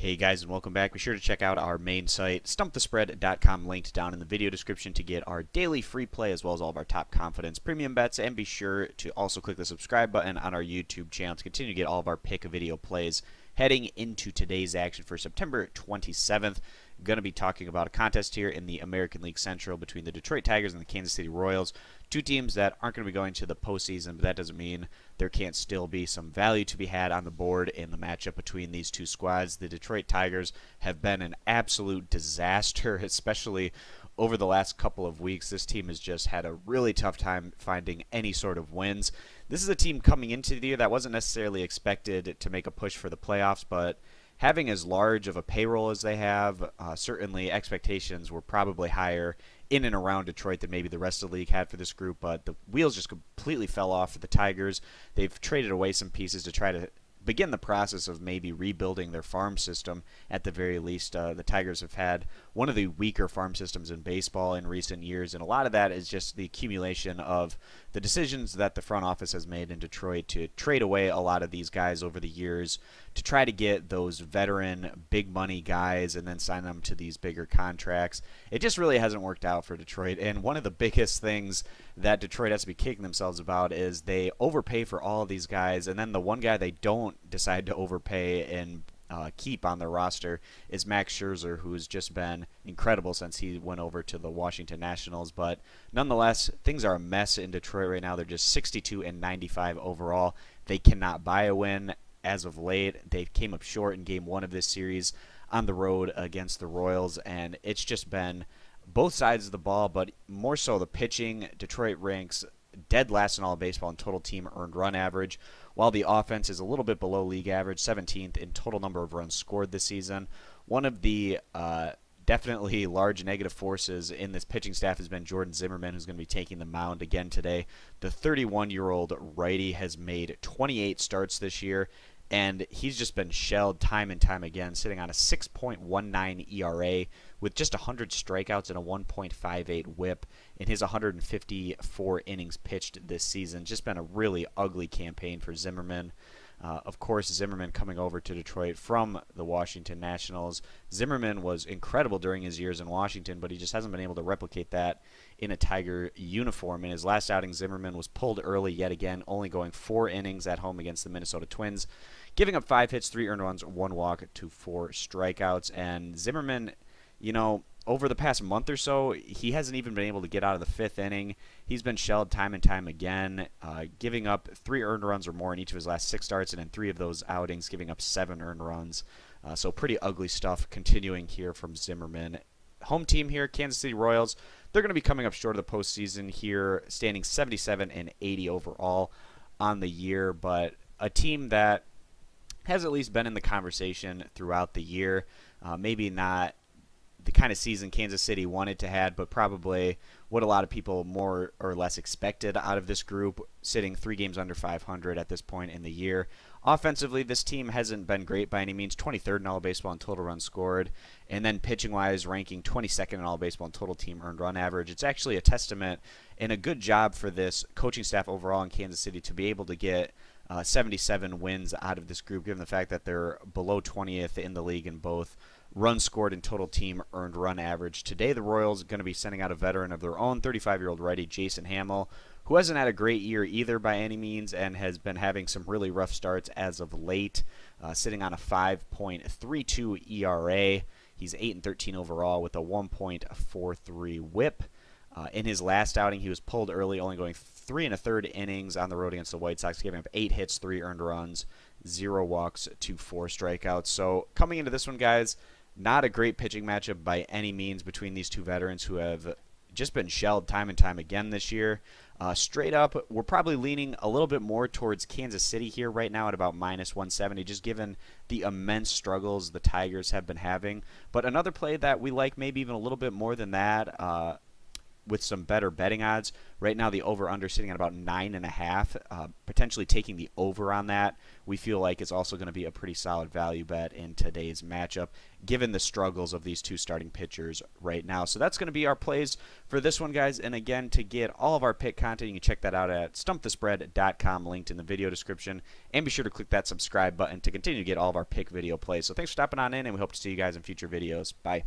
Hey guys, and welcome back. Be sure to check out our main site, stumpthespread.com, linked down in the video description to get our daily free play as well as all of our top confidence premium bets. And be sure to also click the subscribe button on our YouTube channel to continue to get all of our pick video plays heading into today's action for September 27th. Going to be talking about a contest here in the American League Central between the Detroit Tigers and the Kansas City Royals. Two teams that aren't going to be going to the postseason, but that doesn't mean there can't still be some value to be had on the board in the matchup between these two squads. The Detroit Tigers have been an absolute disaster, especially over the last couple of weeks. This team has just had a really tough time finding any sort of wins. This is a team coming into the year that wasn't necessarily expected to make a push for the playoffs, but having as large of a payroll as they have, certainly expectations were probably higher in and around Detroit than maybe the rest of the league had for this group, but the wheels just completely fell off for the Tigers. They've traded away some pieces to try to begin the process of maybe rebuilding their farm system at the very least. The Tigers have had one of the weaker farm systems in baseball in recent years, and a lot of that is just the accumulation of the decisions that the front office has made in Detroit to trade away a lot of these guys over the years to try to get those veteran big money guys and then sign them to these bigger contracts. It just really hasn't worked out for Detroit, and one of the biggest things that Detroit has to be kicking themselves about is they overpay for all of these guys, and then the one guy they don't decide to overpay and keep on their roster is Max Scherzer, who's just been incredible since he went over to the Washington Nationals. But nonetheless, things are a mess in Detroit right now. They're just 62-95 overall. They cannot buy a win as of late. They came up short in Game 1 of this series on the road against the Royals, and it's just been both sides of the ball, but more so the pitching. Detroit ranks dead last in all of baseball in total team earned run average, while the offense is a little bit below league average, 17th in total number of runs scored this season. One of the definitely large negative forces in this pitching staff has been Jordan Zimmermann, who's going to be taking the mound again today. The 31-year-old righty has made 28 starts this year, and he's just been shelled time and time again, sitting on a 6.19 ERA with just 100 strikeouts and a 1.58 whip in his 154 innings pitched this season. Just been a really ugly campaign for Zimmermann. Of course, Zimmermann coming over to Detroit from the Washington Nationals. Zimmermann was incredible during his years in Washington, but he just hasn't been able to replicate that in a Tiger uniform. In his last outing, Zimmermann was pulled early yet again, only going 4 innings at home against the Minnesota Twins, giving up 5 hits, 3 earned runs, 1 walk to 4 strikeouts. And Zimmermann, you know, over the past month or so, he hasn't even been able to get out of the 5th inning. He's been shelled time and time again, giving up 3 earned runs or more in each of his last 6 starts, and in 3 of those outings, giving up 7 earned runs. So pretty ugly stuff continuing here from Zimmermann. Home team here, Kansas City Royals. They're going to be coming up short of the postseason here, standing 77-80 overall on the year, but a team that has at least been in the conversation throughout the year. Maybe not the kind of season Kansas City wanted to have, but probably what a lot of people more or less expected out of this group, sitting 3 games under 500 at this point in the year. Offensively, this team hasn't been great by any means, 23rd in all of baseball in total runs scored, and then pitching-wise, ranking 22nd in all of baseball in total team earned run average. It's actually a testament and a good job for this coaching staff overall in Kansas City to be able to get 77 wins out of this group, given the fact that they're below 20th in the league in both runs scored and total team earned run average. Today, the Royals are going to be sending out a veteran of their own, 35-year-old righty Jason Hamill, who hasn't had a great year either by any means and has been having some really rough starts as of late, sitting on a 5.32 ERA. He's 8-13 overall with a 1.43 whip. In his last outing, he was pulled early, only going 3 1/3 innings on the road against the White Sox, giving up 8 hits, 3 earned runs, 0 walks to 4 strikeouts. So coming into this one, guys, not a great pitching matchup by any means between these two veterans who have just been shelled time and time again this year. Straight up, we're probably leaning a little bit more towards Kansas City here right now at about -170, just given the immense struggles the Tigers have been having. But another play that we like maybe even a little bit more than that, with some better betting odds. Right now, the over-under sitting at about 9.5. Potentially taking the over on that, we feel like it's also going to be a pretty solid value bet in today's matchup, given the struggles of these two starting pitchers right now. So that's going to be our plays for this one, guys. And again, to get all of our pick content, you can check that out at stumpthespread.com, linked in the video description. And be sure to click that subscribe button to continue to get all of our pick video plays. So thanks for stopping on in, and we hope to see you guys in future videos. Bye.